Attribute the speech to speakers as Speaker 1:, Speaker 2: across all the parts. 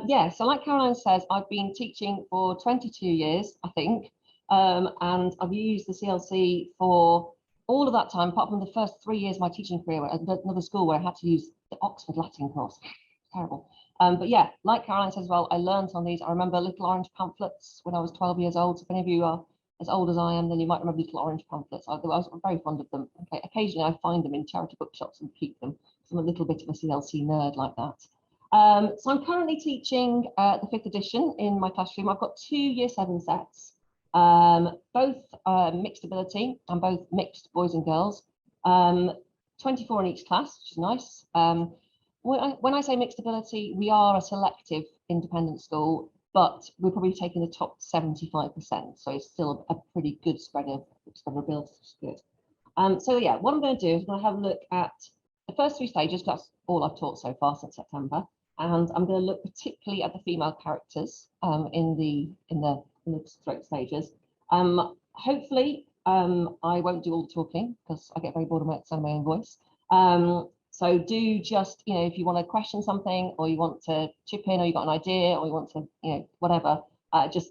Speaker 1: Yeah, so like Caroline says, I've been teaching for 22 years, I think, and I've used the CLC for all of that time, apart from the first 3 years of my teaching career at another school where I had to use the Oxford Latin course. Terrible. But yeah, like Caroline says as well, I learned on these. I remember little orange pamphlets when I was 12 years old. So if any of you are as old as I am, then you might remember little orange pamphlets. I was very fond of them. Okay, occasionally I find them in charity bookshops and keep them. So I'm a little bit of a CLC nerd like that. So I'm currently teaching the 5th edition in my classroom. I've got 2 Year 7 sets, both mixed ability and both mixed boys and girls, 24 in each class, which is nice. When I say mixed ability, we are a selective independent school, but we're probably taking the top 75%. So it's still a pretty good spread of ability, which is good. So yeah, what I'm going to do is I'm going to have a look at the first 3 stages, because that's all I've taught so far since September. And I'm going to look particularly at the female characters in the stroke stages. Hopefully, I won't do all the talking because I get very bored of my own voice. So do just, if you want to question something, or you want to chip in, or you got an idea, or you want to, whatever, just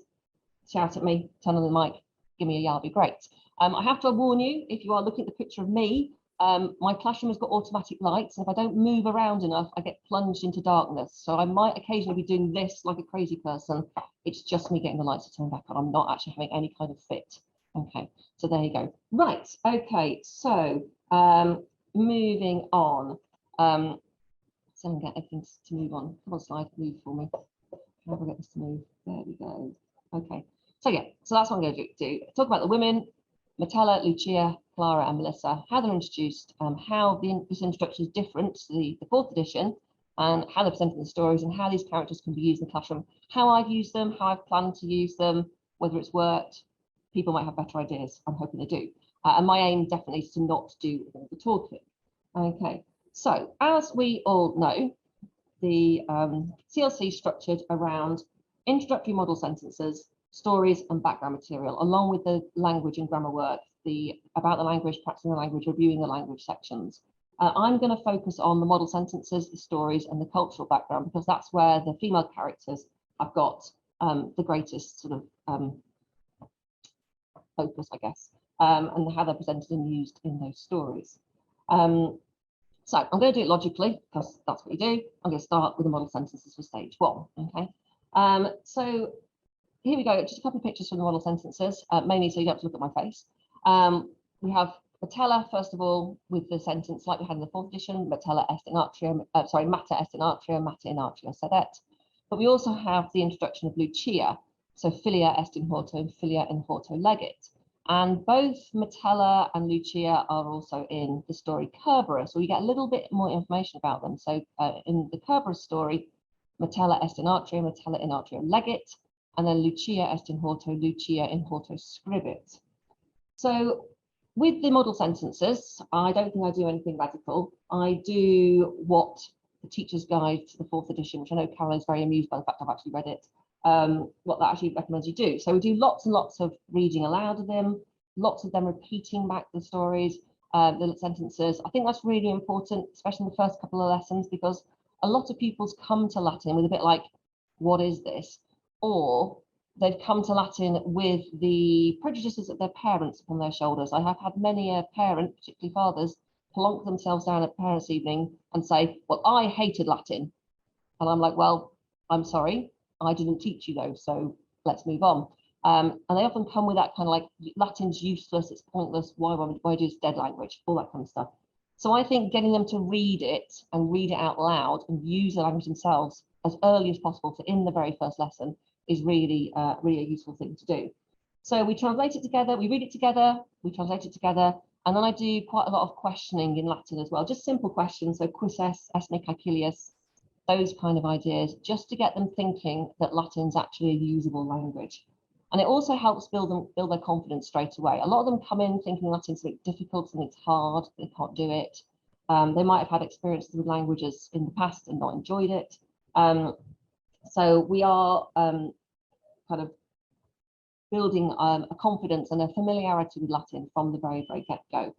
Speaker 1: shout at me, turn on the mic, give me a yell, it'd be great. I have to warn you, if you are looking at the picture of me, my classroom has got automatic lights, and if I don't move around enough, I get plunged into darkness. So I might occasionally be doing this like a crazy person. It's just me getting the lights to turn back on. I'm not actually having any kind of fit. Okay, so there you go. Right, okay, so moving on. So I'm getting everything to move on. Come on, slide, move for me. How do I get this to move? There we go. Okay, so yeah, so that's what I'm going to do. Talk about the women, Metella, Lucia, Clara and Melissa, how they're introduced, how this introduction is different to the 4th edition, and how they're presenting the stories, and how these characters can be used in the classroom, how I've used them, how I've planned to use them, whether it's worked. People might have better ideas. I'm hoping they do. And my aim definitely is to not do all the talking. Okay, so as we all know, the CLC is structured around introductory model sentences, stories and background material, along with the language and grammar work, about the language, practicing the language, reviewing the language sections. I'm going to focus on the model sentences, the stories and the cultural background, because that's where the female characters have got the greatest sort of focus, I guess, and how they're presented and used in those stories. So I'm going to do it logically, because that's what we do. I'm going to start with the model sentences for stage 1. Okay. So here we go, just a couple of pictures from the model sentences, mainly so you don't have to look at my face. We have Metella, first of all, with the sentence like we had in the 4th edition, Metella est in atria, mater est in atria, mater in atria sedet. But we also have the introduction of Lucia, so filia est in horto and filia in horto legit. And both Metella and Lucia are also in the story Kerberos, so we get a little bit more information about them. So in the Kerberos story, Metella est in atria, Metella in atria legit, and then Lucia est in horto, Lucia in horto scribit. So with the model sentences, I don't think I do anything radical. I do what the Teacher's Guide to the 4th edition, which I know Carol is very amused by the fact I've actually read it, what that actually recommends you do. So we do lots and lots of reading aloud of them, lots of them repeating back the stories, the sentences. I think that's really important, especially in the first couple of lessons, because a lot of pupils come to Latin with a bit like, what is this? Or they've come to Latin with the prejudices of their parents upon their shoulders. I have had many a parent, particularly fathers, plonk themselves down at parents' evening and say, well, I hated Latin. And I'm like, well, I'm sorry, I didn't teach you though, so let's move on. And they often come with that kind of like, Latin's useless, it's pointless, why do this dead language, all that kind of stuff. So I think getting them to read it and read it out loud and use the language themselves as early as possible, so in the very first lesson, is really, really a useful thing to do. So we translate it together, we read it together, we translate it together, and then I do quite a lot of questioning in Latin as well, just simple questions, so quis est, esne caecilius, those kind of ideas, just to get them thinking that Latin's actually a usable language. And it also helps build their confidence straight away. A lot of them come in thinking Latin's something difficult, something's hard, they can't do it. They might have had experiences with languages in the past and not enjoyed it. So we are kind of building a confidence and a familiarity with Latin from the very, very get-go.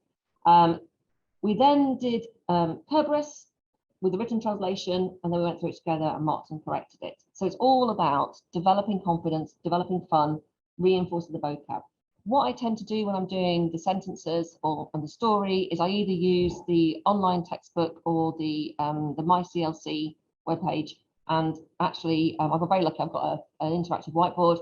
Speaker 1: We then did Kerberos with the written translation, and then we went through it together and marked and corrected it. So it's all about developing confidence, developing fun, reinforcing the vocab. What I tend to do when I'm doing the sentences or the story is I either use the online textbook or the My CLC webpage. And actually, I've got very lucky. I've got an interactive whiteboard.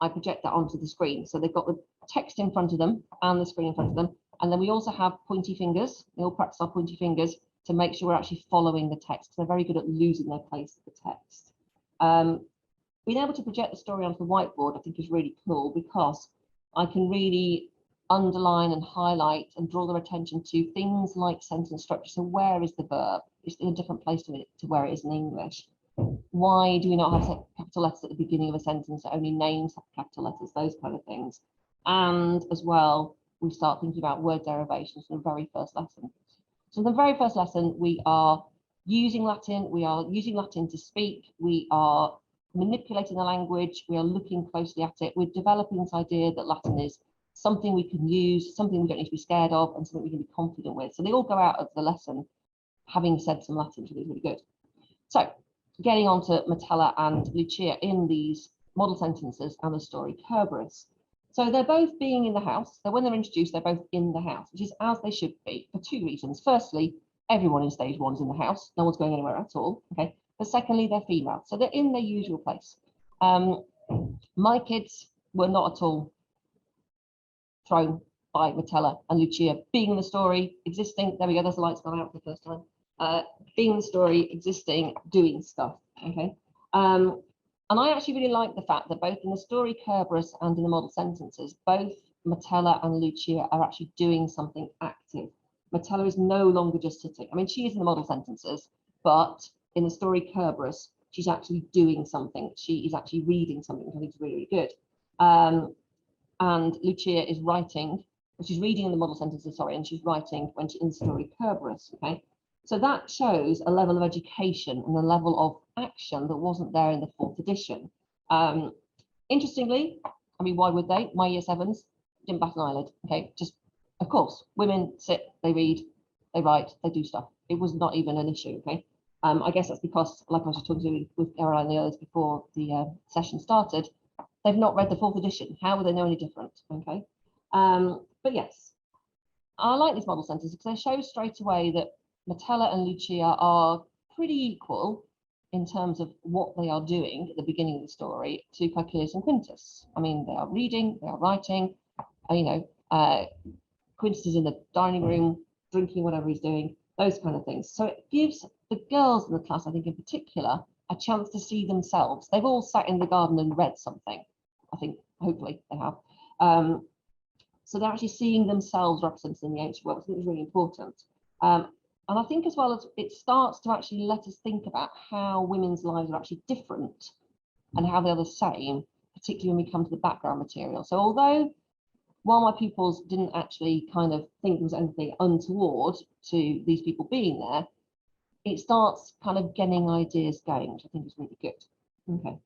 Speaker 1: I project that onto the screen. So they've got the text in front of them and the screen in front of them. And then we also have pointy fingers. We all practice our pointy fingers to make sure we're actually following the text. They're very good at losing their place in the text. Being able to project the story onto the whiteboard, I think, is really cool because I can really underline and highlight and draw their attention to things like sentence structure. So where is the verb? It's in a different place to where it is in English. Why do we not have capital letters at the beginning of a sentence? Only names have capital letters, those kind of things. And as well, we start thinking about word derivations in the very first lesson. So in the very first lesson, we are using Latin. We are using Latin to speak. We are manipulating the language. We are looking closely at it. We're developing this idea that Latin is something we can use, something we don't need to be scared of, and something we can be confident with. So they all go out of the lesson having said some Latin, which is really good. So getting on to Metella and Lucia in these model sentences and the story Kerberos. So they're both being in the house. So when they're introduced, they're both in the house, which is as they should be for two reasons. Firstly, everyone in stage one is in the house. No one's going anywhere at all. Okay. But secondly, they're female. So they're in their usual place. My kids were not at all thrown by Metella and Lucia being in the story, existing. There we go. There's the lights gone out for the first time. Being in the story, existing, doing stuff. Okay. And I actually really like the fact that both in the story Kerberos and in the model sentences, both Metella and Lucia are actually doing something active. Metella is no longer just sitting. I mean, she is in the model sentences, but in the story Kerberos, she's actually doing something. She is actually reading something, which I think is really, really good. And Lucia is writing, she's reading in the model sentences, sorry, and she's writing when she's in the story Kerberos, okay? So that shows a level of education and a level of action that wasn't there in the 4th edition. Interestingly, I mean, why would they? My year 7s didn't bat an eyelid, okay? Just, of course, women sit, they read, they write, they do stuff. It was not even an issue, okay? I guess that's because, like I was talking to with Caroline and the others before the session started, they've not read the 4th edition. How would they know any different, okay? But yes, I like these model sentences because they show straight away that Metella and Lucia are pretty equal in terms of what they are doing at the beginning of the story to Caecilius and Quintus. I mean, they are reading, they are writing, Quintus is in the dining room, drinking whatever he's doing, those kind of things. So it gives the girls in the class, I think in particular, a chance to see themselves. They've all sat in the garden and read something, I think, hopefully they have. So they're actually seeing themselves represented in the ancient world. I think it's really important. And I think as well as it starts to actually let us think about how women's lives are actually different and how they're the same, particularly when we come to the background material. So although while my pupils didn't actually kind of think there was anything untoward to these people being there, it starts kind of getting ideas going, which I think is really good. Okay.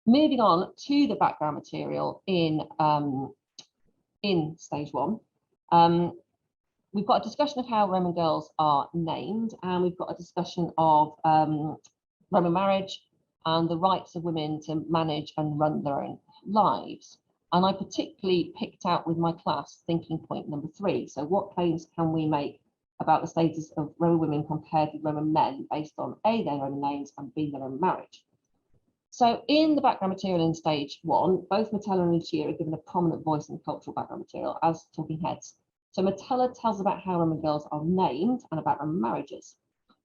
Speaker 1: Moving on to the background material in stage 1. We've got a discussion of how Roman girls are named, and we've got a discussion of Roman marriage and the rights of women to manage and run their own lives. And I particularly picked out with my class thinking point number 3. So what claims can we make about the status of Roman women compared with Roman men based on A, their Roman names, and B, their Roman marriage? So in the background material in stage 1, both Metella and Lucia are given a prominent voice in the cultural background material as talking heads. So Metella tells about how Roman girls are named and about Roman marriages.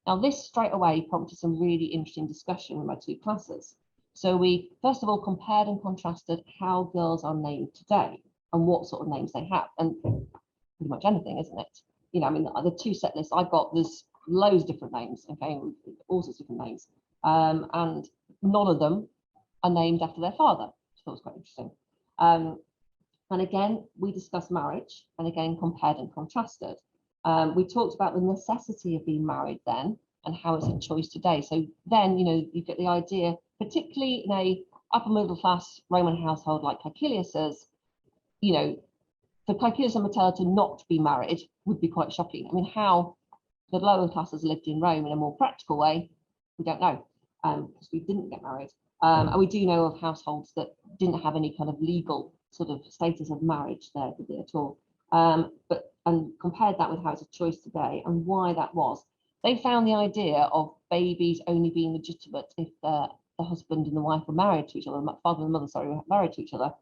Speaker 1: Now this straight away prompted some really interesting discussion with my 2 classes. So we first of all compared and contrasted how girls are named today and what sort of names they have, and pretty much anything, isn't it? You know, I mean, the 2 set lists I've got, there's loads of different names, okay, all sorts of different names, and none of them are named after their father, which I thought was quite interesting. And again, we discussed marriage and again compared and contrasted. We talked about the necessity of being married then and how it's a choice today. So then, you know, you get the idea, particularly in a upper middle class Roman household like Caecilius's, you know, for Caecilius and Metella to not be married would be quite shocking. I mean, how the lower classes lived in Rome in a more practical way, we don't know. because we didn't get married. And we do know of households that didn't have any kind of legal sort of status of marriage there, did they, at all? And compared that with how it's a choice today and why that was. They found the idea of babies only being legitimate if the husband and the wife were married to each other, the father and the mother, sorry, were married to each other.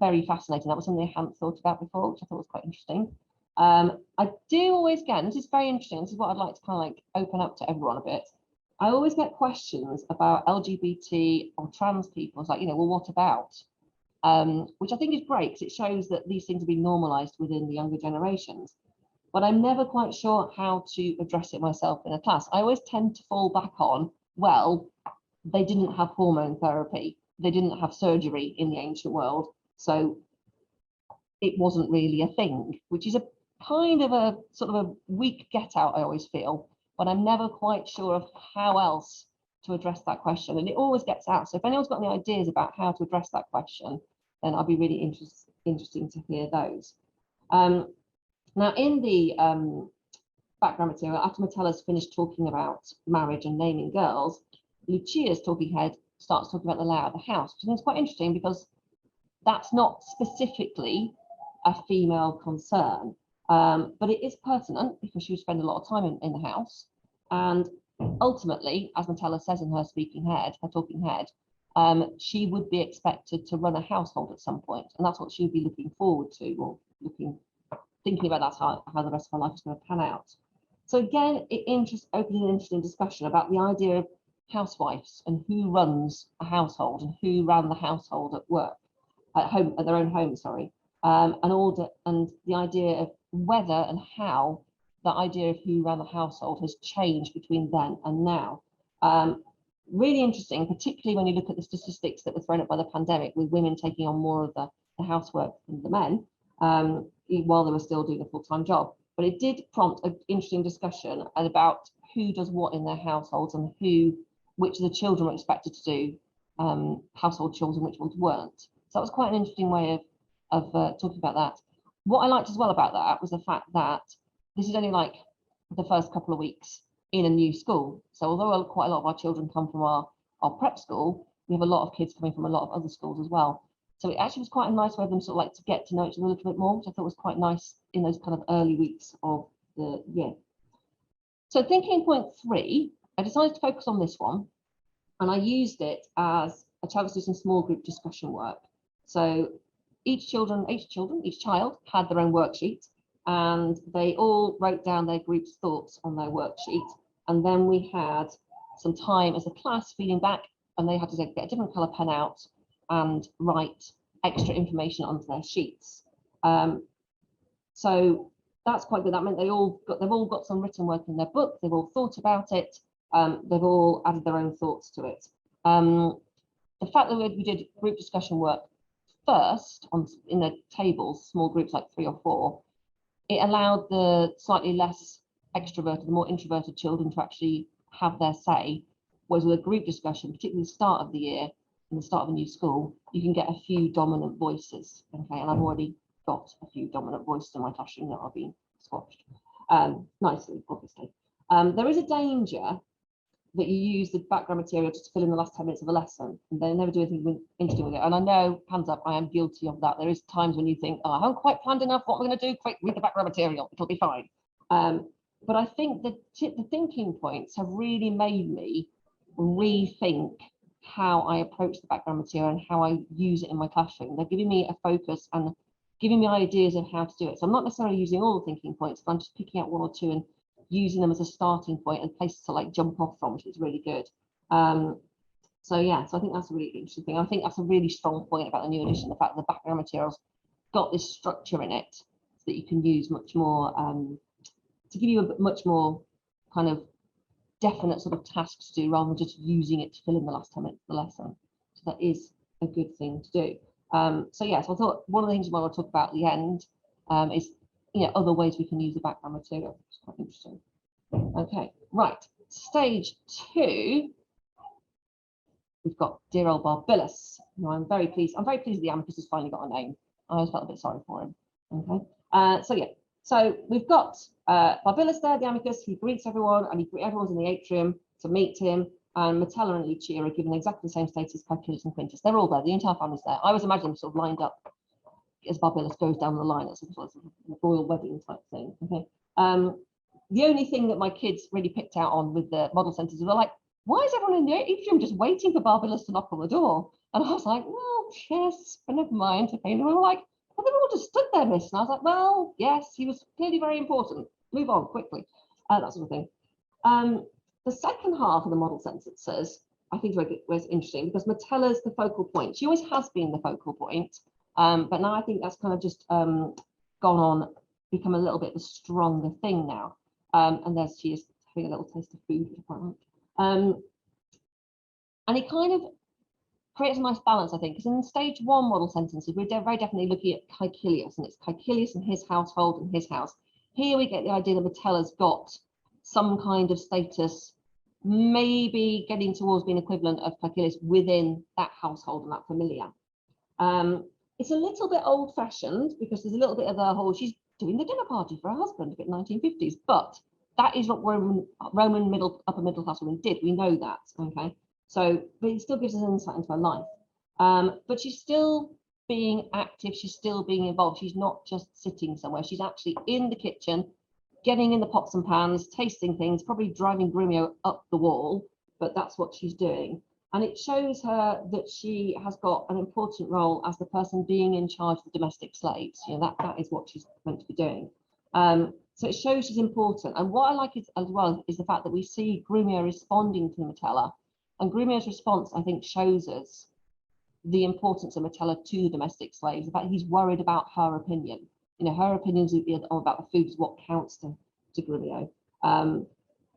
Speaker 1: Very fascinating. That was something they hadn't thought about before, which I thought was quite interesting. I do always get, and this is very interesting, this is what I'd like to kind of like open up to everyone a bit. I always get questions about LGBT or trans people. It's like, you know, well, what about? Which I think is great because it shows that these things have been normalized within the younger generations. But I'm never quite sure how to address it myself in a class. I always tend to fall back on, well, they didn't have hormone therapy. They didn't have surgery in the ancient world. So it wasn't really a thing, which is a kind of a sort of a weak get out, I always feel, but I'm never quite sure of how else to address that question. And it always gets out. So if anyone's got any ideas about how to address that question, then I'll be really interesting to hear those. Now, in the background material, after Metella's finished talking about marriage and naming girls, Lucia's talking head starts talking about the layout of the house, which I think is quite interesting because that's not specifically a female concern, but it is pertinent because she would spend a lot of time in the house. And ultimately, as Metella says in her speaking head, her talking head, she would be expected to run a household at some point, and that's what she would be looking forward to, or thinking about that's how the rest of her life is going to pan out. So again, it opens an interesting discussion about the idea of housewives and who runs a household and who ran the household at work, at their own home, sorry, and the idea of whether and how the idea of who ran the household has changed between then and now. Really interesting, particularly when you look at the statistics that were thrown up by the pandemic, with women taking on more of the housework than the men, while they were still doing a full-time job. But it did prompt an interesting discussion about who does what in their households and which of the children were expected to do household chores and which ones weren't. So that was quite an interesting way of talking about that. What I liked as well about that was the fact that this is only like the first couple of weeks in a new school. So although quite a lot of our children come from our prep school, we have a lot of kids coming from a lot of other schools as well. So it actually was quite a nice way of them sort of like to get to know each other a little bit more, which I thought was quite nice in those kind of early weeks of the year. So thinking point 3, I decided to focus on this one, and I used it as a chance to do some small group discussion work. So each child had their own worksheet, and they all wrote down their group's thoughts on their worksheet. And then we had some time as a class feeding back, and they had to get a different color pen out and write extra information onto their sheets. So that's quite good. That meant they've all got some written work in their book. They've all thought about it. They've all added their own thoughts to it. The fact that we did group discussion work first in the tables, small groups like 3 or 4, it allowed the slightly less extroverted, the more introverted children to actually have their say. Whereas with a group discussion, particularly the start of the year and the start of a new school, you can get a few dominant voices. Okay, and I've already got a few dominant voices in my classroom that are being squashed nicely, obviously. There is a danger that you use the background material just to fill in the last 10 minutes of a lesson, and they never do anything interesting with it. And I know, hands up, I am guilty of that. There is times when you think, oh, I haven't quite planned enough, what am I going to do? Quick, read the background material, it'll be fine. But I think the thinking points have really made me rethink how I approach the background material and how I use it in my classroom. They're giving me a focus and giving me ideas of how to do it. So I'm not necessarily using all the thinking points, but I'm just picking out 1 or 2 and using them as a starting point and places to like jump off from, which is really good. So yeah, so I think that's a really interesting thing. I think that's a really strong point about the new edition, the fact that the background materials got this structure in it so that you can use much more, to give you a much more kind of definite sort of task to do rather than just using it to fill in the last 10 minutes of the lesson. So that is a good thing to do. So yeah, so I thought one of the things we want to talk about at the end is, you know, other ways we can use the background material. It's quite interesting. Okay, right. Stage 2, we've got dear old Barbilus. Now, I'm very pleased that the amicus has finally got a name. I always felt a bit sorry for him. Okay, so yeah, so we've got Barbilus there, the amicus. He greets everyone, and everyone's in the atrium to meet him. and Metella and Lucia are given exactly the same status as Caecilius and Quintus. They're all there, the entire family's there. I always imagine them sort of lined up as Barbilus goes down the line. It's sort of a royal wedding type thing. Okay. The only thing that my kids really picked out on with the model centres were like, why is everyone in the atrium just waiting for Barbilus to knock on the door? And I was like, well, yes, but never mind. Okay. And they were like, well, they all just stood there, miss. And I was like, well, yes, he was clearly very important. Move on quickly. That sort of thing. The second half of the model sentences, I think, was interesting because Metella's the focal point. She always has been the focal point, but now I think that's kind of just gone on, become a little bit of a stronger thing now. And there she is having a little taste of food, which I quite like. And it kind of creates a nice balance, I think, because in stage 1 model sentences, we're very definitely looking at Caecilius, and it's Caecilius and his household and his house. Here we get the idea that Metella's got some kind of status, maybe getting towards being equivalent of Caecilius within that household and that familia. It's a little bit old-fashioned because there's a little bit of the whole, she's doing the dinner party for her husband, a bit 1950s, but that is what Roman upper middle class women did. We know that, okay? So, but it still gives us an insight into her life. But she's still being active, she's still being involved. She's not just sitting somewhere, she's actually in the kitchen, getting in the pots and pans, tasting things, probably driving Grumio up the wall, but that's what she's doing. And it shows her that she has got an important role as the person being in charge of the domestic slaves. You know, that is what she's meant to be doing. So it shows she's important. And what I like is, as well, is the fact that we see Grumio responding to Metella. And Grumio's response, I think, shows us the importance of Metella to domestic slaves. In fact, he's worried about her opinion. You know, her opinions about the food is what counts to Grumio.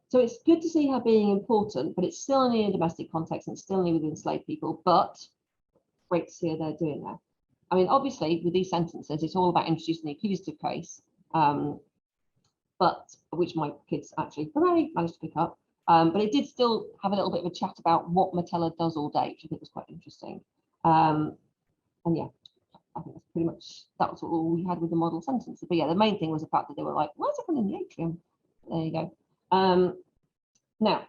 Speaker 1: So it's good to see her being important, but it's still only in a domestic context and it's still only with enslaved people, but great to see her there doing that. I mean, obviously, with these sentences, it's all about introducing the accusative case, but which my kids actually managed to pick up. But it did still have a little bit of a chat about what Metella does all day, which I think was quite interesting. And yeah, I think that's pretty much, that was all we had with the model sentences. But yeah, the main thing was the fact that they were like, why is everyone in the atrium? There you go. Now,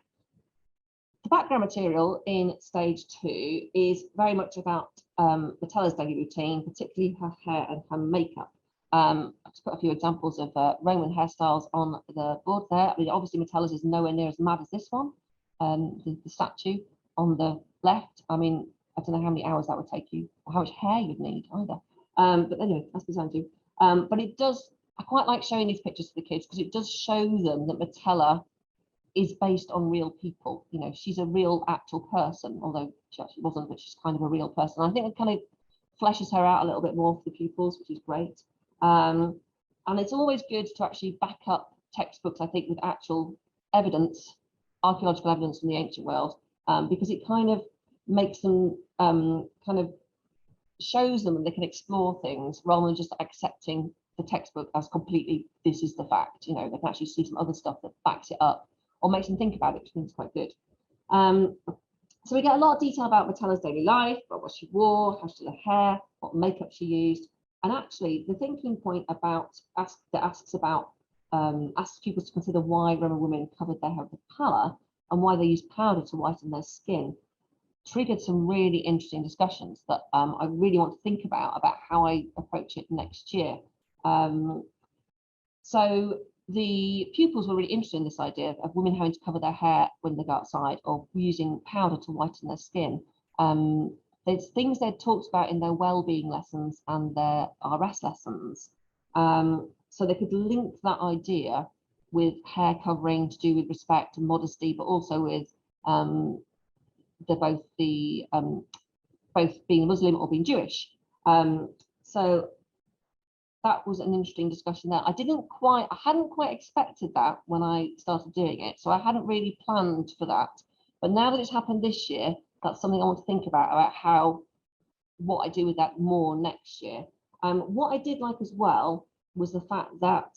Speaker 1: the background material in stage 2 is very much about Metella's daily routine, particularly her hair and her makeup. I've just put a few examples of Roman hairstyles on the board there. I mean, obviously Metella's is nowhere near as mad as this one, the statue on the left. I mean, I don't know how many hours that would take you, or how much hair you'd need either. But anyway, that's beside you. But it does, I quite like showing these pictures to the kids because it does show them that Metella is based on real people. You know, she's a real actual person, although she actually wasn't, but she's kind of a real person. I think it kind of fleshes her out a little bit more for the pupils, which is great. And it's always good to actually back up textbooks, I think, with actual evidence, archaeological evidence from the ancient world, because it kind of makes them kind of shows them that they can explore things rather than just accepting the textbook as completely, this is the fact. You know, they can actually see some other stuff that backs it up or makes them think about it, which I think is quite good. So we get a lot of detail about Metella's daily life, about what she wore, how she did her hair, what makeup she used. And actually, the thinking point about asks pupils to consider why Roman women covered their hair with colour and why they used powder to whiten their skin triggered some really interesting discussions that I really want to think about how I approach it next year. So the pupils were really interested in this idea of women having to cover their hair when they go outside or using powder to whiten their skin. There's things they'd talked about in their well-being lessons and their RS lessons. So they could link that idea with hair covering to do with respect and modesty, but also with both being Muslim or being Jewish. So that was an interesting discussion there. I hadn't quite expected that when I started doing it, so I hadn't really planned for that. But now that it's happened this year, that's something I want to think about what I do with that more next year. What I did like as well was the fact that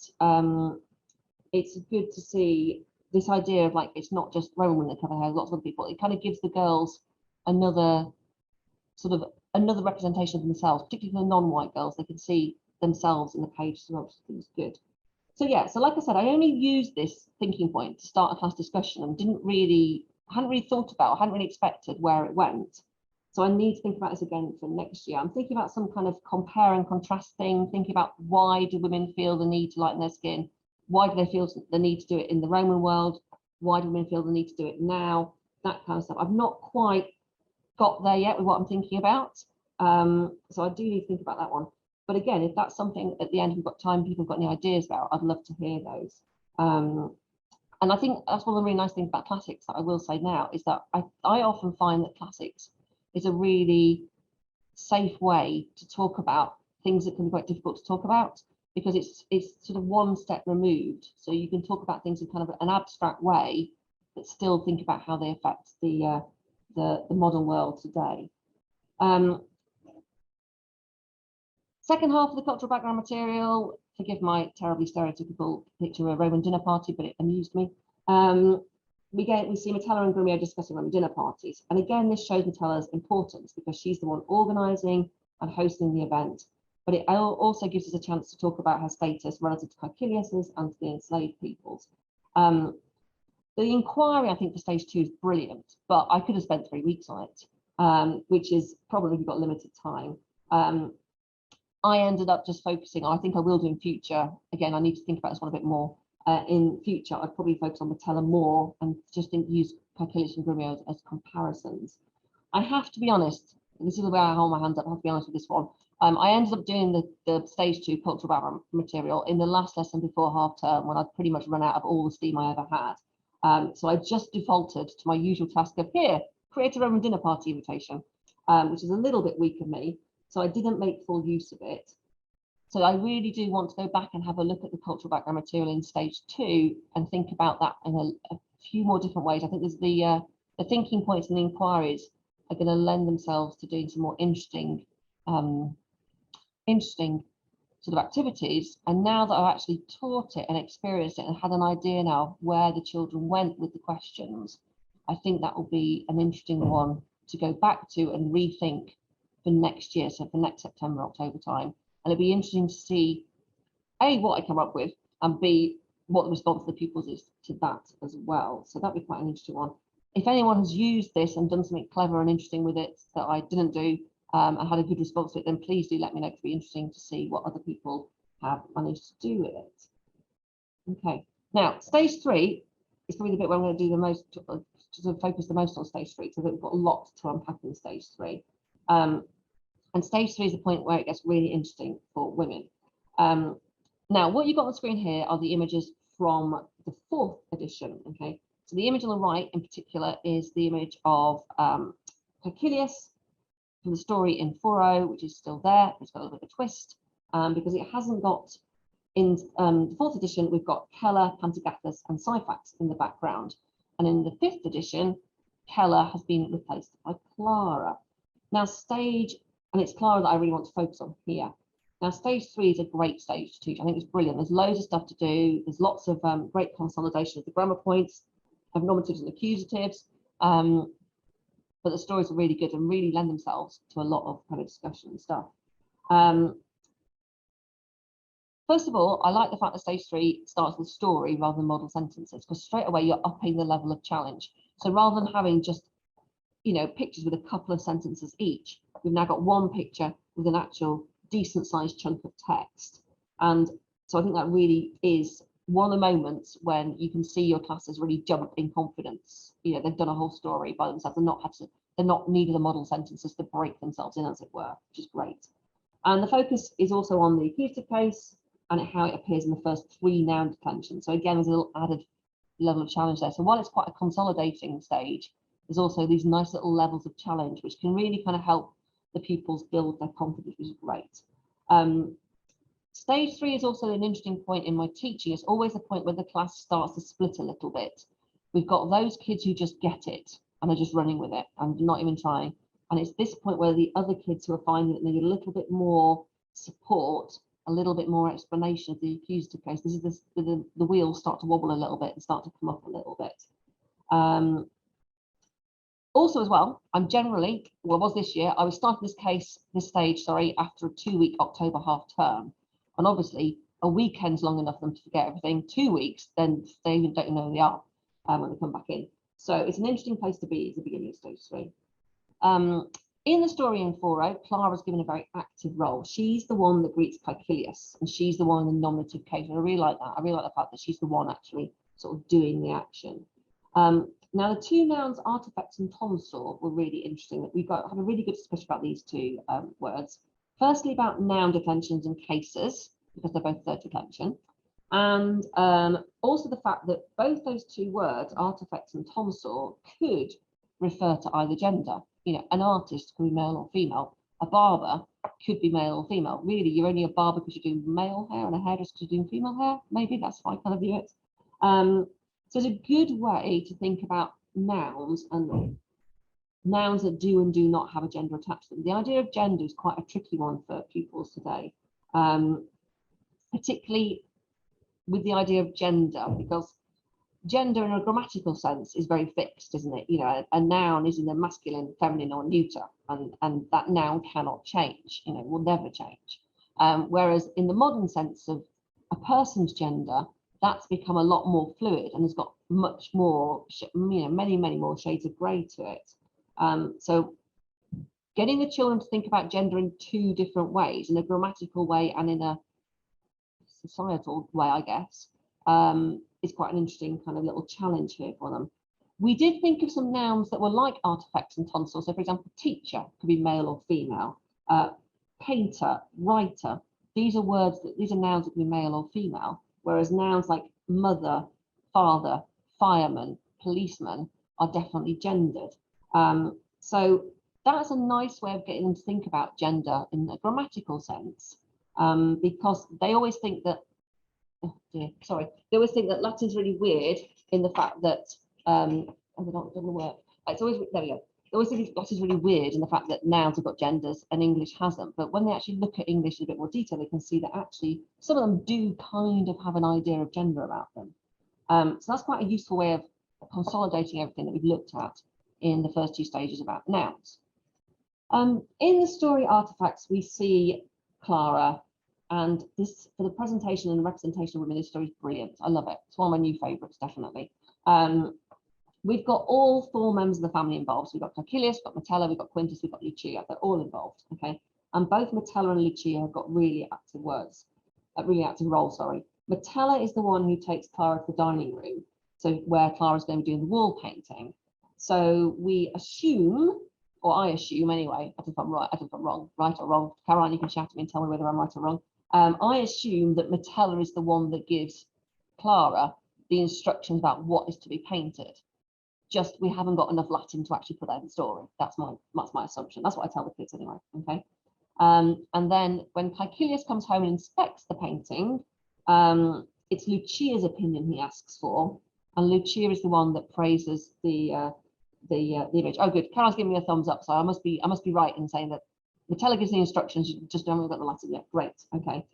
Speaker 1: it's good to see this idea of like, it's not just Roman women that cover hair, lots of other people. It kind of gives the girls another representation of themselves, particularly for the non-white girls. They can see themselves in the page, so which I think is good. So yeah, so like I said, I only used this thinking point to start a class discussion and didn't really hadn't really thought about, hadn't really expected where it went. So I need to think about this again for next year. I'm thinking about some kind of compare and contrast thing, thinking about why do women feel the need to lighten their skin? Why do they feel the need to do it in the Roman world? Why do women feel the need to do it now? That kind of stuff. I've not quite got there yet with what I'm thinking about. So I do need to think about that one. But again, if that's something at the end we've got time, people have got any ideas about, I'd love to hear those. And I think that's one of the really nice things about classics that I will say now is that I often find that classics is a really safe way to talk about things that can be quite difficult to talk about, because it's sort of one step removed. So you can talk about things in kind of an abstract way, but still think about how they affect the modern world today. Second half of the cultural background material, forgive my terribly stereotypical picture of a Roman dinner party, but it amused me. We see Metella and Grumio discussing Roman dinner parties. And again, this shows Metella's importance because she's the one organising and hosting the event. But it also gives us a chance to talk about her status relative to Caecilius's and to the enslaved peoples. The inquiry, I think, for stage 2 is brilliant, but I could have spent 3 weeks on it, which is probably if you've got limited time. I ended up just focusing, I think I will do in future. Again, I need to think about this one a bit more. In future, I'd probably focus on Metella more and just use Caecilius and Grumio as comparisons. I have to be honest, this is the way I hold my hands up, I have to be honest with this one. I ended up doing the stage 2 cultural background material in the last lesson before half term when I'd pretty much run out of all the steam I ever had. So I just defaulted to my usual task of here, create a Roman dinner party invitation, which is a little bit weak of me. So I didn't make full use of it. So I really do want to go back and have a look at the cultural background material in stage 2 and think about that in a few more different ways. I think there's the thinking points and the inquiries are going to lend themselves to doing some more interesting sort of activities. And now that I've actually taught it and experienced it and had an idea now where the children went with the questions, I think that will be an interesting one to go back to and rethink for next year, so for next September, October time. And it'll be interesting to see A, what I come up with, and B, what the response of the pupils is to that as well. So that'd be quite an interesting one. If anyone has used this and done something clever and interesting with it that I didn't do and had a good response to it, then please do let me know. It'd be interesting to see what other people have managed to do with it. Okay, now stage 3 is probably the bit where I'm going to do the most, to focus the most on stage 3, so that we've got a lot to unpack in stage 3. And stage 3 is the point where it gets really interesting for women. Now, what you've got on the screen here are the images from the 4th edition. Okay, so the image on the right in particular is the image of Caecilius from the story in Furrow, which is still there. It's got a little bit of a twist because it hasn't got, in the 4th edition, we've got Keller, Pantagathus, and Syphax in the background. And in the 5th edition, Keller has been replaced by Clara. Now, and it's Clara that I really want to focus on here. Now, stage 3 is a great stage to teach. I think it's brilliant. There's loads of stuff to do. There's lots of great consolidation of the grammar points, of nominatives and accusatives. But the stories are really good and really lend themselves to a lot of kind of discussion and stuff. First of all, I like the fact that stage 3 starts with story rather than model sentences, because straight away you're upping the level of challenge. So rather than having just, you know, pictures with a couple of sentences each, we've now got one picture with an actual decent sized chunk of text. And so I think that really is one of the moments when you can see your classes really jump in confidence. You know, they've done a whole story by themselves. They're not needing the model sentences to break themselves in, as it were, which is great. And the focus is also on the accusative case and how it appears in the first 3 noun declensions. So again, there's a little added level of challenge there. So while it's quite a consolidating stage, there's also these nice little levels of challenge, which can really kind of help the pupils build their confidence, which is great. Stage 3 is also an interesting point in my teaching. It's always a point where the class starts to split a little bit. We've got those kids who just get it and are just running with it and not even trying. And it's this point where the other kids who are finding that they need a little bit more support, a little bit more explanation of the accusative case. This is the wheels start to wobble a little bit and start to come up a little bit. Also as well, I'm generally, well, was this year, I was starting this stage, after a 2-week October half term. And obviously a weekend's long enough for them to forget everything. 2 weeks, then they even don't know who they are when they come back in. So it's an interesting place to be at the beginning of stage 3. In the story in 4.0, Clara's given a very active role. She's the one that greets Caecilius, and she's the one in the nominative case. And I really like that. I really like the fact that she's the one actually sort of doing the action. Now, the two nouns, artifacts and tonsor, were really interesting. That we've had a really good discussion about these two words. Firstly, about noun declensions and cases, because they're both third declension. And also the fact that both those two words, artifacts and tonsor, could refer to either gender. You know, an artist could be male or female. A barber could be male or female. Really, you're only a barber because you're doing male hair, and a hairdresser because you're doing female hair. Maybe that's how I kind of view it. So it's a good way to think about nouns and nouns that do and do not have a gender attached to them. The idea of gender is quite a tricky one for pupils today, particularly with the idea of gender, because gender in a grammatical sense is very fixed, isn't it? You know, a noun is either masculine, feminine, or neuter, and that noun cannot change, you know, will never change. Whereas in the modern sense of a person's gender, that's become a lot more fluid and has got much more, you know, many more shades of grey to it. So getting the children to think about gender in two different ways, in a grammatical way and in a societal way, I guess, is quite an interesting kind of little challenge here for them. We did think of some nouns that were like artifacts and tonsors. So, for example, teacher could be male or female. Painter, writer. These are words that these are nouns that can be male or female. Whereas nouns like mother, father, fireman, policeman are definitely gendered. So that's a nice way of getting them to think about gender in a grammatical sense, because they always think that, they always think that Latin's really weird in the fact that, it doesn't work. It's always, there we go. They always think Latin's really weird in the fact that nouns have got genders and English hasn't. But when they actually look at English in a bit more detail, they can see that actually some of them do kind of have an idea of gender about them. So that's quite a useful way of consolidating everything that we've looked at in the first two stages about nouns. In the story artifacts, we see Clara, and this, for the presentation and the representation of women, this story is brilliant. I love it. It's one of my new favourites, definitely. We've got all 4 members of the family involved. So we've got Caecilius, we've got Metella, we've got Quintus, we've got Lucia. They're all involved, okay? And both Metella and Lucia have got really active roles, sorry. Metella is the one who takes Clara to the dining room, so where Clara's going to be doing the wall painting. So we assume, or I assume anyway, I don't know if I'm right, I don't know if I'm wrong, right or wrong. Caroline, you can shout at me and tell me whether I'm right or wrong. I assume that Metella is the one that gives Clara the instructions about what is to be painted. Just we haven't got enough Latin to actually put that in the story. That's my assumption. That's what I tell the kids anyway. Okay. And then when Caecilius comes home and inspects the painting, it's Lucia's opinion he asks for, and Lucia is the one that praises the image. Oh, good. Carol's giving me a thumbs up, so I must be right in saying that Metella gives the instructions. You just haven't got the Latin yet. Great. Okay.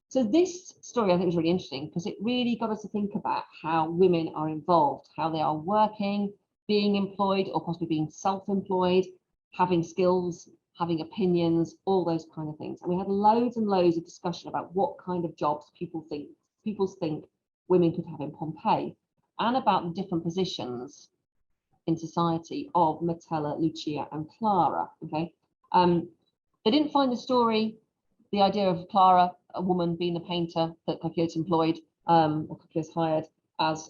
Speaker 1: So this story I think was really interesting because it really got us to think about how women are involved, how they are working, being employed or possibly being self-employed, having skills, having opinions, all those kind of things. And we had loads and loads of discussion about what kind of jobs people think women could have in Pompeii, and about the different positions in society of Metella, Lucia, and Clara. Okay, they didn't find the story, the idea of Clara, a woman being the painter that Caecilius employed, or Caecilius hired, as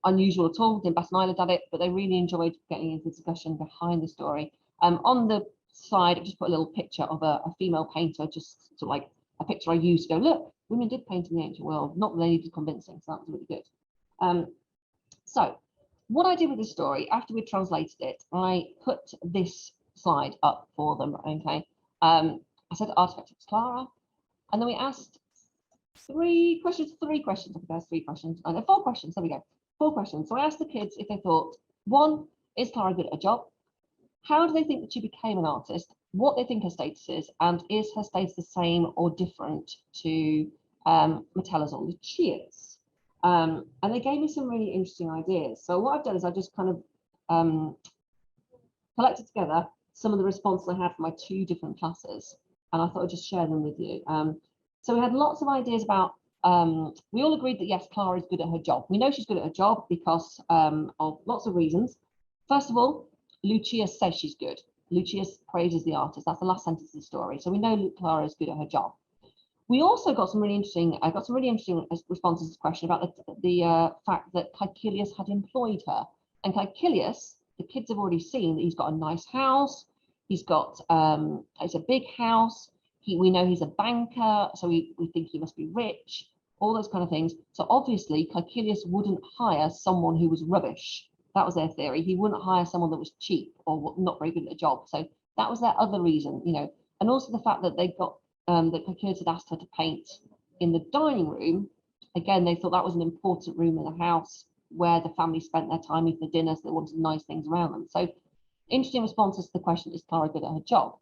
Speaker 1: unusual at all. Then Bassanila did it, but they really enjoyed getting into the discussion behind the story. On the slide, I've just put a little picture of a female painter, just sort of like a picture I used to go, look, women did paint in the ancient world, not that they needed convincing, so that was really good. So what I did with this story, after we translated it, I put this slide up for them, okay? I said artifact is Clara, and then we asked 3 questions, I think there's 3 questions, and 4 questions, there we go, 4 questions. So I asked the kids if they thought, 1, is Clara good at a job? How do they think that she became an artist? What they think her status is, and is her status the same or different to Metella's or Lucia's? And they gave me some really interesting ideas. So what I've done is I just kind of collected together some of the responses I had from my 2 different classes, and I thought I'd just share them with you. So we had lots of ideas about we all agreed that yes, Clara is good at her job. We know she's good at her job because of lots of reasons. First of all, Lucia says she's good. Lucia praises the artist. That's the last sentence of the story. So we know Clara is good at her job. We also got some really interesting, responses to this question about the fact that Caecilius had employed her. And Caecilius, the kids have already seen that he's got a nice house. He's got, it's a big house. We know he's a banker, so we think he must be rich, all those kind of things. So obviously Caecilius wouldn't hire someone who was rubbish. That was their theory. He wouldn't hire someone that was cheap or not very good at a job. So that was their other reason, you know, and also the fact that they got, that Caecilius had asked her to paint in the dining room. Again, they thought that was an important room in the house where the family spent their time eating the dinner, so they wanted nice things around them. So interesting responses to the question, is Clara good at her job?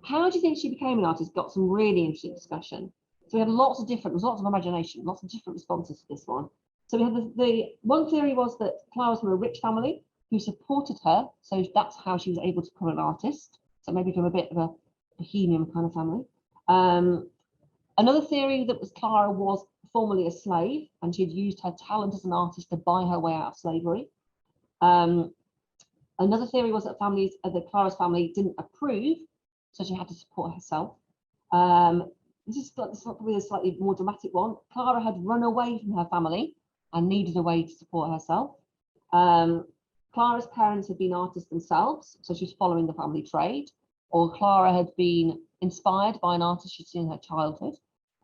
Speaker 1: How do you think she became an artist? Got some really interesting discussion. So we had lots of imagination, lots of different responses to this one. So we had the one theory was that Clara was from a rich family who supported her, so that's how she was able to become an artist. So maybe from a bit of a bohemian kind of family. Another theory that was Clara was formerly a slave and she'd used her talent as an artist to buy her way out of slavery. Another theory was that Clara's family didn't approve, so she had to support herself. This is probably a slightly more dramatic one. Clara had run away from her family and needed a way to support herself. Clara's parents had been artists themselves, so she's following the family trade, or Clara had been inspired by an artist she'd seen in her childhood.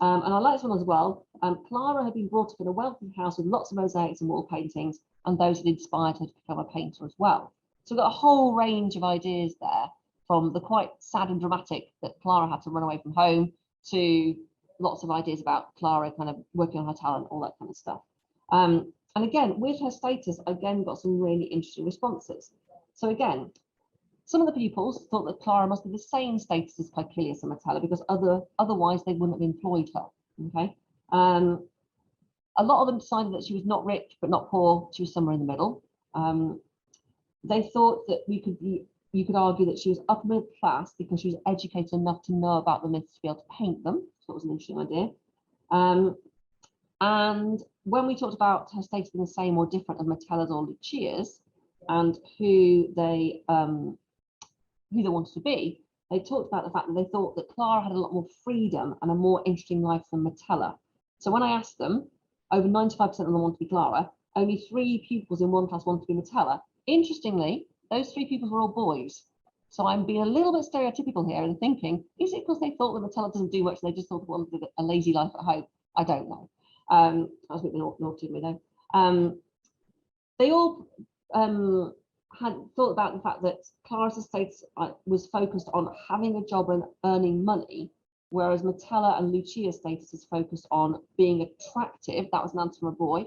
Speaker 1: And I like this one as well. Clara had been brought up in a wealthy house with lots of mosaics and wall paintings, and those had inspired her to become a painter as well. So we've got a whole range of ideas there, from the quite sad and dramatic that Clara had to run away from home to lots of ideas about Clara kind of working on her talent, all that kind of stuff. And again, with her status, again, got some really interesting responses. So again, some of the pupils thought that Clara must be the same status as Caecilius and Metella because otherwise they wouldn't have employed her. Okay. A lot of them decided that she was not rich but not poor. She was somewhere in the middle. They thought that you could argue that she was upper middle class because she was educated enough to know about the myths to be able to paint them. So that was an interesting idea. And when we talked about her status being the same or different of Metella's or Lucia's and who they wanted to be, they talked about the fact that they thought that Clara had a lot more freedom and a more interesting life than Metella. So when I asked them, over 95% of them wanted to be Clara, only 3 pupils in one class wanted to be Metella. Interestingly, those 3 pupils were all boys. So I'm being a little bit stereotypical here and thinking, is it because they thought that Metella doesn't do much, they just thought they wanted a lazy life at home? I don't know. I was a bit naughty of me though. They all had thought about the fact that Clara's estate was focused on having a job and earning money, whereas Metella and Lucia's status is focused on being attractive. That was an answer from a boy.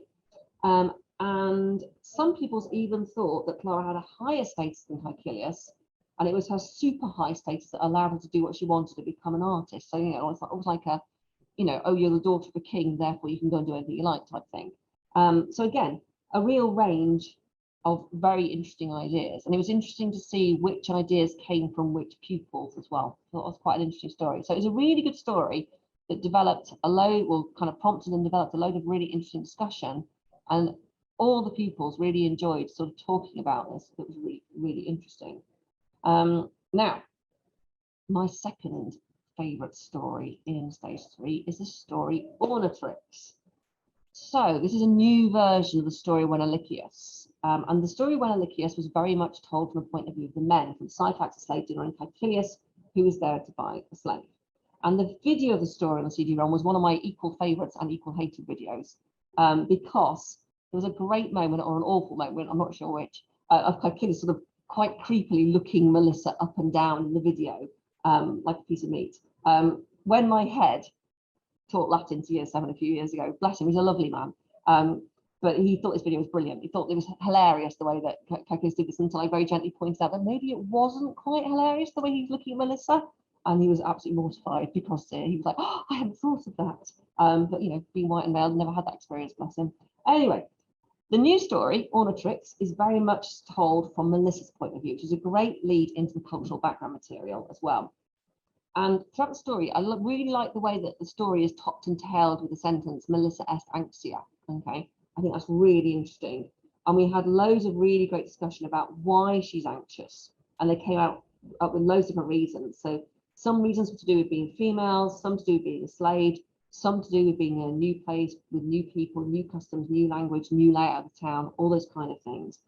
Speaker 1: And some people even thought that Clara had a higher status than Caecilius, and it was her super high status that allowed her to do what she wanted to become an artist. So, you know, it was like a, you know, oh, you're the daughter of a king, therefore you can go and do anything you like type thing. So again, a real range of very interesting ideas. And it was interesting to see which ideas came from which pupils as well. I thought it was quite an interesting story. So it was a really good story that developed kind of prompted and developed a load of really interesting discussion. And all the pupils really enjoyed sort of talking about this. It was really, really interesting. Now, my second favourite story in stage 3 is the story Ornatrix. So this is a new version of the story Wenalicious. And the story Wenalicious was very much told from the point of view of the men, from Syphax, a slave dealer, and Caecilius, who was there to buy a slave. And the video of the story on the CD-ROM was one of my equal favourites and equal hated videos, because there was a great moment, or an awful moment, I'm not sure which, of Caecilius sort of quite creepily looking Melissa up and down in the video, like a piece of meat. When my head taught Latin to year 7 a few years ago, bless him, he's a lovely man, but he thought this video was brilliant. He thought it was hilarious the way that Caecilius did this, until I very gently pointed out that maybe it wasn't quite hilarious the way he was looking at Melissa, and he was absolutely mortified because he was like, oh, I hadn't thought of that. But, you know, being white and male, never had that experience, bless him. Anyway, the new story, Ornatrix, is very much told from Melissa's point of view, which is a great lead into the cultural background material as well. And throughout the story, I really like the way that the story is topped and tailed with the sentence, Melissa est anxia. Okay, I think that's really interesting. And we had loads of really great discussion about why she's anxious. And they came up with loads of different reasons. So some reasons were to do with being female, some to do with being enslaved, some to do with being in a new place with new people, new customs, new language, new layout of the town, all those kind of things.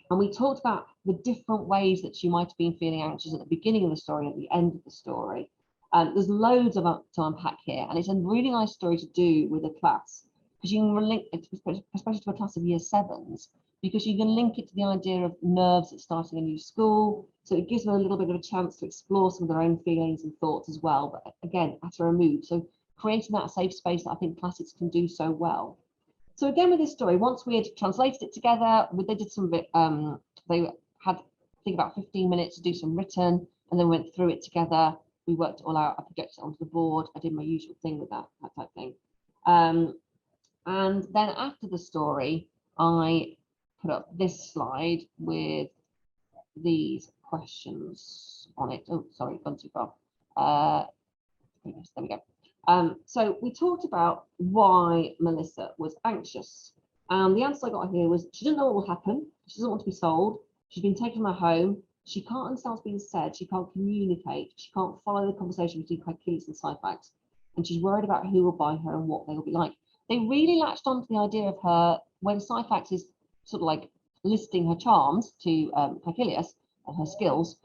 Speaker 1: And we talked about the different ways that she might have been feeling anxious at the beginning of the story and at the end of the story. There's loads of to unpack here, and it's a really nice story to do with a class, because you can link it, especially to a class of year 7s, because you can link it to the idea of nerves at starting a new school. So it gives them a little bit of a chance to explore some of their own feelings and thoughts as well, but again, at a remove. So creating that safe space that I think classics can do so well. So again, with this story, once we had translated it together, they did some of it, they had, I think, about 15 minutes to do some written, and then went through it together. We worked it all out, I projected it onto the board. I did my usual thing with that type thing. And then after the story, I put up this slide with these questions on it. Oh, sorry, gone too far. There we go. So we talked about why Melissa was anxious. And the answer I got here was she doesn't know what will happen. She doesn't want to be sold. She's been taken from her home. She can't understand what's being said. She can't communicate. She can't follow the conversation between Achilles and Syphax. And she's worried about who will buy her and what they will be like. They really latched onto the idea of her when Syphax is sort of like listing her charms to Achilles and her skills.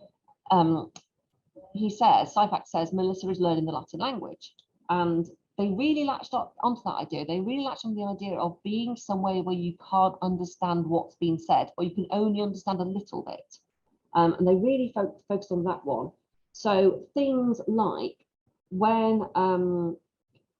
Speaker 1: Syphax says, Melissa is learning the Latin language. And they really latched onto that idea. They really latched on the idea of being somewhere where you can't understand what's being said, or you can only understand a little bit. And they really focused on that one. So things like when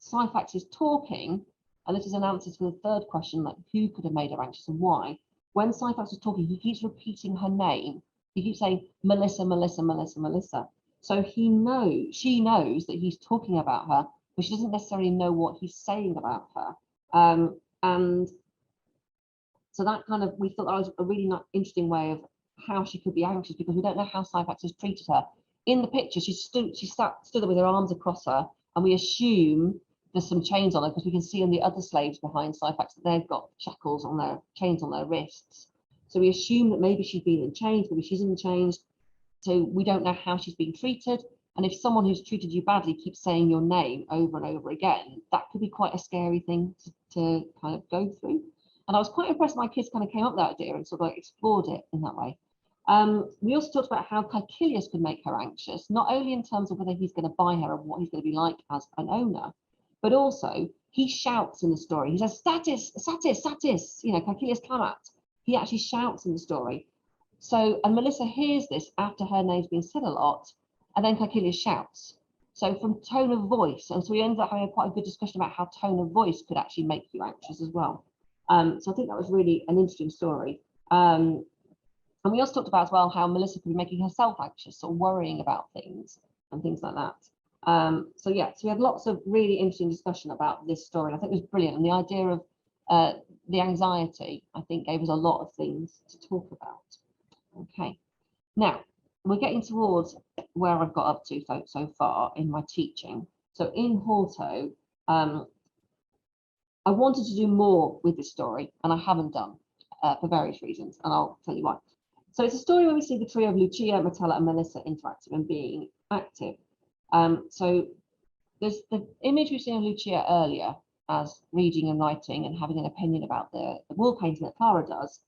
Speaker 1: Syphax is talking, and this is an answer to the third question, like who could have made her anxious and why. When Syphax is talking, he keeps repeating her name. He keeps saying, Melissa, Melissa, Melissa, Melissa. So she knows that he's talking about her, but she doesn't necessarily know what he's saying about her. And so that kind of, we thought that was a really interesting way of how she could be anxious, because we don't know how Syphax has treated her. In the picture, she stood there with her arms across her, and we assume there's some chains on her, because we can see on the other slaves behind Syphax that they've got shackles on their chains on their wrists. So we assume that maybe she's been in chains, maybe she's in chains. So we don't know how she's being treated. And if someone who's treated you badly keeps saying your name over and over again, that could be quite a scary thing to kind of go through. And I was quite impressed my kids kind of came up with that idea and sort of like explored it in that way. We also talked about how Caecilius could make her anxious, not only in terms of whether he's going to buy her and what he's going to be like as an owner, but also he shouts in the story. He says, status, satis, satis, you know, Caecilius clamat. He actually shouts in the story. So, and Melissa hears this after her name's been said a lot, and then Caecilius shouts. So from tone of voice, and so we ended up having quite a good discussion about how tone of voice could actually make you anxious as well. So I think that was really an interesting story. And we also talked about as well how Melissa could be making herself anxious or worrying about things and things like that. So yeah, so we had lots of really interesting discussion about this story. And I think it was brilliant. And the idea of the anxiety, I think, gave us a lot of things to talk about. Okay, now we're getting towards where I've got up to so far in my teaching. So in Horto, I wanted to do more with this story, and I haven't done for various reasons, and I'll tell you why. So it's a story where we see the trio of Lucia, Metella, and Melissa interacting and being active. So there's the image we've seen of Lucia earlier as reading and writing and having an opinion about the wall painting that Clara does,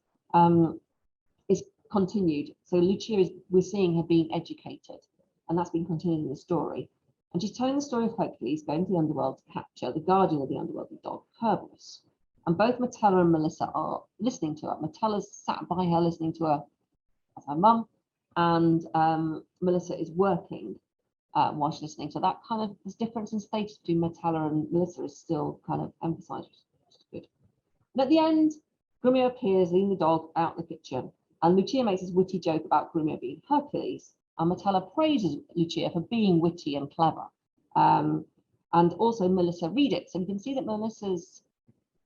Speaker 1: is continued. So Lucia we're seeing her being educated, and that's been continued in the story. And she's telling the story of Hercules going to the underworld to capture the guardian of the underworld, the dog, Cerberus. And both Metella and Melissa are listening to her. Metella's sat by her listening to her as her mum, and Melissa is working while she's listening. So that kind of, this difference in status between Metella and Melissa is still kind of emphasised, which is good. And at the end, Grumio appears leading the dog out in the kitchen, and Lucia makes this witty joke about Grumio being Hercules, and Metella praises Lucia for being witty and clever. And also Melissa read it. So you can see that Melissa's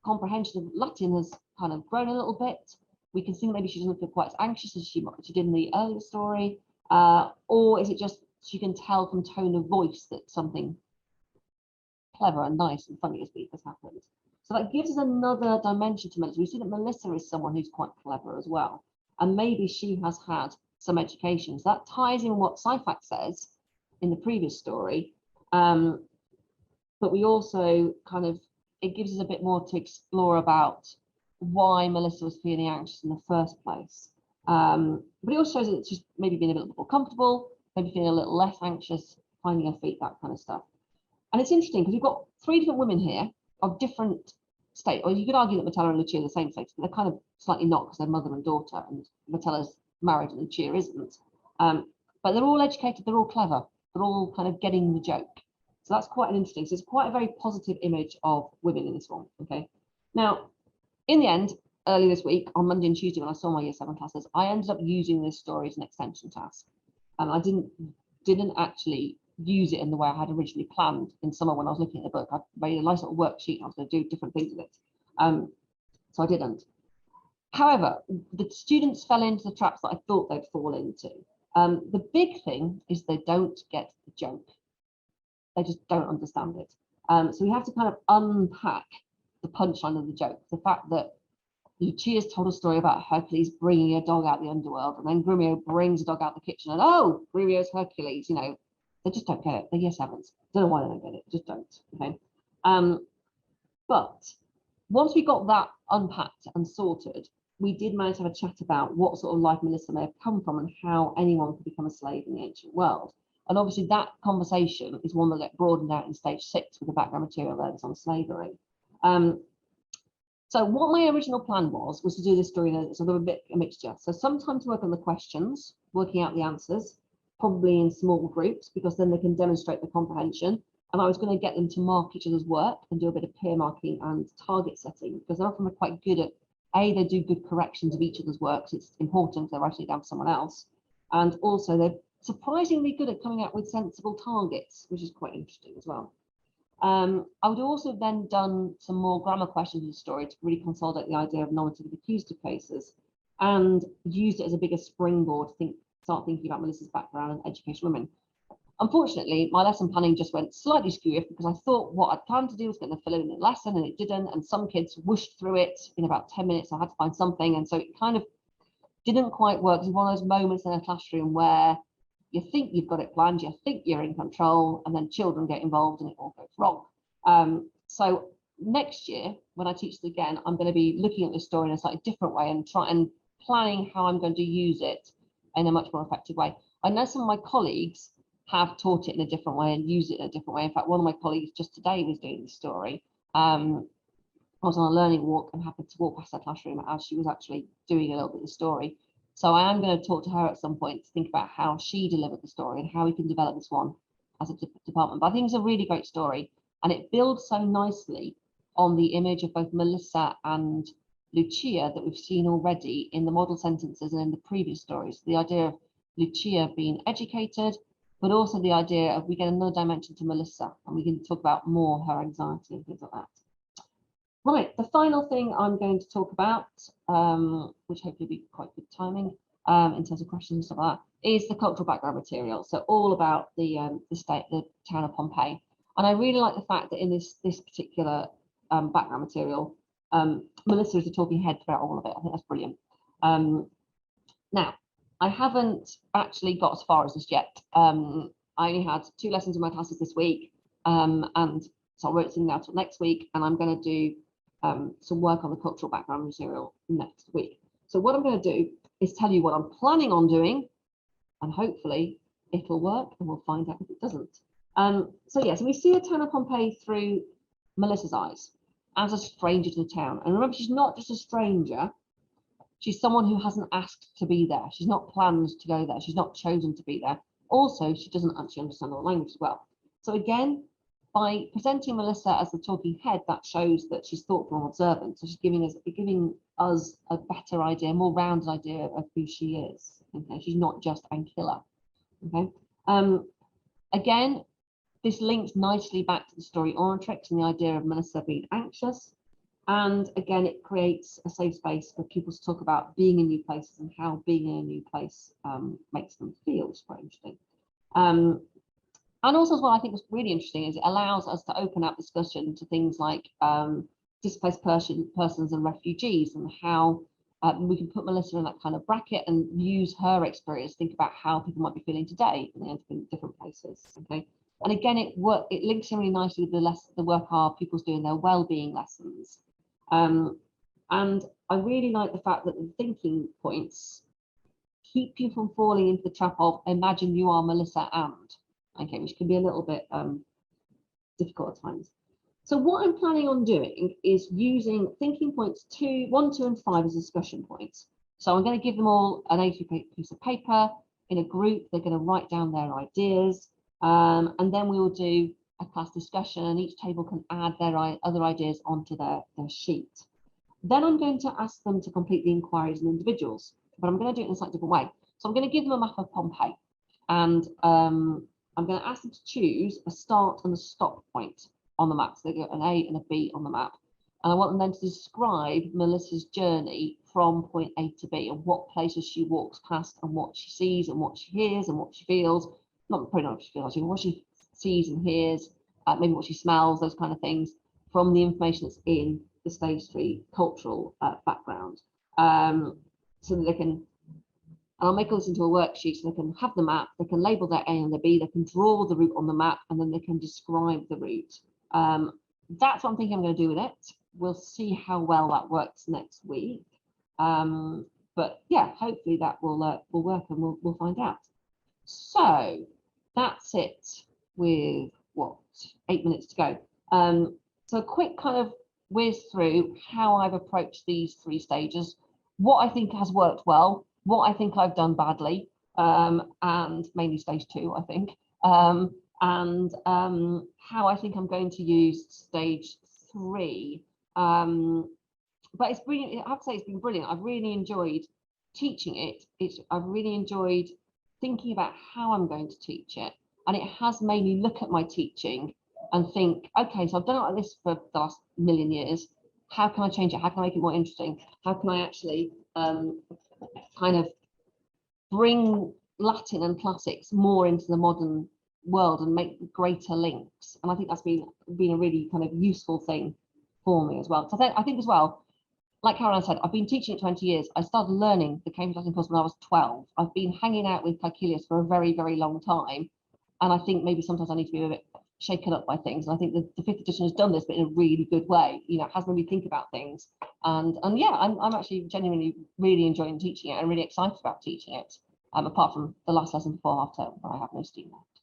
Speaker 1: comprehension of Latin has kind of grown a little bit. We can see maybe she doesn't feel quite as anxious as she did in the earlier story. Or is it just So you can tell from tone of voice that something clever and nice and funny has happened. So that gives us another dimension to Melissa. We see that Melissa is someone who's quite clever as well. And maybe she has had some education. So that ties in what Syphax says in the previous story. But we also kind of, it gives us a bit more to explore about why Melissa was feeling anxious in the first place. But it also shows that she's maybe been a little bit more comfortable, maybe feeling a little less anxious, finding her feet, that kind of stuff. And it's interesting because you've got 3 different women here of different state, or you could argue that Metella and Lucia are the same sex, but they're kind of slightly not because they're mother and daughter, and Metella's married and Lucia isn't. But they're all educated, they're all clever, they're all kind of getting the joke. So that's quite an interesting, so it's quite a very positive image of women in this one, okay? Now, in the end, early this week, on Monday and Tuesday, when I saw my Year 7 classes, I ended up using this story as an extension task. And I didn't actually use it in the way I had originally planned in summer when I was looking at the book. I made a nice little worksheet and I was going to do different things with it. So I didn't. However, the students fell into the traps that I thought they'd fall into. The big thing is they don't get the joke. They just don't understand it. So we have to kind of unpack the punchline of the joke. The fact that Lucia's told a story about Hercules bringing a dog out the underworld, and then Grumio brings a dog out the kitchen, and oh, Grumio's Hercules, you know, they just don't get it. They're Year 7s. Don't know why they don't get it. Just don't. Okay. But once we got that unpacked and sorted, we did manage to have a chat about what sort of life Melissa may have come from and how anyone could become a slave in the ancient world. And obviously that conversation is one that got broadened out in stage 6 with the background material there that's on slavery. So what my original plan was to do this story in a mixture. So sometimes work on the questions, working out the answers, probably in small groups, because then they can demonstrate the comprehension. And I was going to get them to mark each other's work and do a bit of peer marking and target setting, because they're often quite good at, they do good corrections of each other's works. It's important they're writing it down for someone else. And also they're surprisingly good at coming up with sensible targets, which is quite interesting as well. I would also then done some more grammar questions in the story to really consolidate the idea of nominative accusative cases and used it as a bigger springboard to start thinking about Melissa's background and education women. Unfortunately, my lesson planning just went slightly skew because I thought what I'd planned to do was get them to fill in the lesson, and it didn't, and some kids whooshed through it in about 10 minutes. I had to find something, and so it kind of didn't quite work. It's one of those moments in a classroom where you think you've got it planned, you think you're in control, and then children get involved and it all goes wrong. So next year, when I teach it again, I'm going to be looking at this story in a slightly different way and planning how I'm going to use it in a much more effective way. I know some of my colleagues have taught it in a different way and used it in a different way. In fact, one of my colleagues just today was doing this story. I was on a learning walk and happened to walk past her classroom as she was actually doing a little bit of the story. So I am going to talk to her at some point to think about how she delivered the story and how we can develop this one as a department. But I think it's a really great story, and it builds so nicely on the image of both Melissa and Lucia that we've seen already in the model sentences and in the previous stories. The idea of Lucia being educated, but also the idea of we get another dimension to Melissa, and we can talk about more her anxiety and things like that. Right, the final thing I'm going to talk about, which hopefully will be quite good timing in terms of questions and stuff like that, is the cultural background material. So all about the town of Pompeii. And I really like the fact that in this particular background material, Melissa is the talking head throughout all of it. I think that's brilliant. Now, I haven't actually got as far as this yet. I only had 2 lessons in my classes this week, and so I won't sing that till next week, and I'm going to do some work on the cultural background material next week. So what I'm going to do is tell you what I'm planning on doing, and hopefully it'll work, and we'll find out if it doesn't. So yeah, so we see the town of Pompeii through Melissa's eyes as a stranger to the town. And remember, she's not just a stranger. She's someone who hasn't asked to be there. She's not planned to go there. She's not chosen to be there. Also, she doesn't actually understand the language as well. So again, by presenting Melissa as the talking head, that shows that she's thoughtful and observant. So she's giving us a better idea, more rounded idea of who she is. Okay, she's not just Ancilla. Okay. Again, this links nicely back to the story Oratrix and the idea of Melissa being anxious. And again, it creates a safe space for people to talk about being in new places and how being in a new place makes them feel. It's quite interesting. And also as well, I think what's really interesting is it allows us to open up discussion to things like displaced persons and refugees, and how we can put Melissa in that kind of bracket and use her experience, think about how people might be feeling today when they end up in different places. Okay, and again, it links in really nicely with the work our pupils do in their well-being lessons. And I really like the fact that the thinking points keep you from falling into the trap of imagine you are Melissa and, okay, which can be a little bit difficult at times. So what I'm planning on doing is using thinking points 1, 2, and 5 as discussion points. So I'm going to give them all an A3 piece of paper in a group. They're going to write down their ideas, and then we will do a class discussion, and each table can add their other ideas onto their sheet. Then I'm going to ask them to complete the inquiries as individuals, but I'm going to do it in a slightly different way. So I'm going to give them a map of Pompeii, and I'm going to ask them to choose a start and a stop point on the map. So they get an A and a B on the map. And I want them then to describe Melissa's journey from point A to B, and what places she walks past, and what she sees, and what she hears, and what she feels. Probably not what she feels, but what she sees and hears, maybe what she smells, those kind of things, from the information that's in the stage 3 cultural background. So that they can, and I'll make all this into a worksheet so they can have the map, they can label their A and their B, they can draw the route on the map, and then they can describe the route. That's what I'm thinking I'm going to do with it. We'll see how well that works next week. But yeah, hopefully that will work, and we'll find out. So that's it with what, 8 minutes to go. So a quick kind of whiz through how I've approached these 3 stages, what I think has worked well, what I think I've done badly, and mainly stage 2, I think, and how I think I'm going to use stage 3. But it's brilliant. I have to say, it's been brilliant. I've really enjoyed teaching it. I've really enjoyed thinking about how I'm going to teach it, and it has made me look at my teaching and think, okay, so I've done it like this for the last million years. How can I change it? How can I make it more interesting? How can I actually kind of bring Latin and classics more into the modern world and make greater links? And I think that's been a really kind of useful thing for me as well. So I think as well, like Caroline said, I've been teaching it 20 years. I started learning the Cambridge Latin course when I was 12. I've been hanging out with Caecilius for a very, very long time. And I think maybe sometimes I need to be a bit shaken up by things. And I think the 5th edition has done this, but in a really good way. You know, it has made me think about things. And yeah, I'm actually genuinely really enjoying teaching it and really excited about teaching it. Apart from the last lesson before half term, where I have no steam left.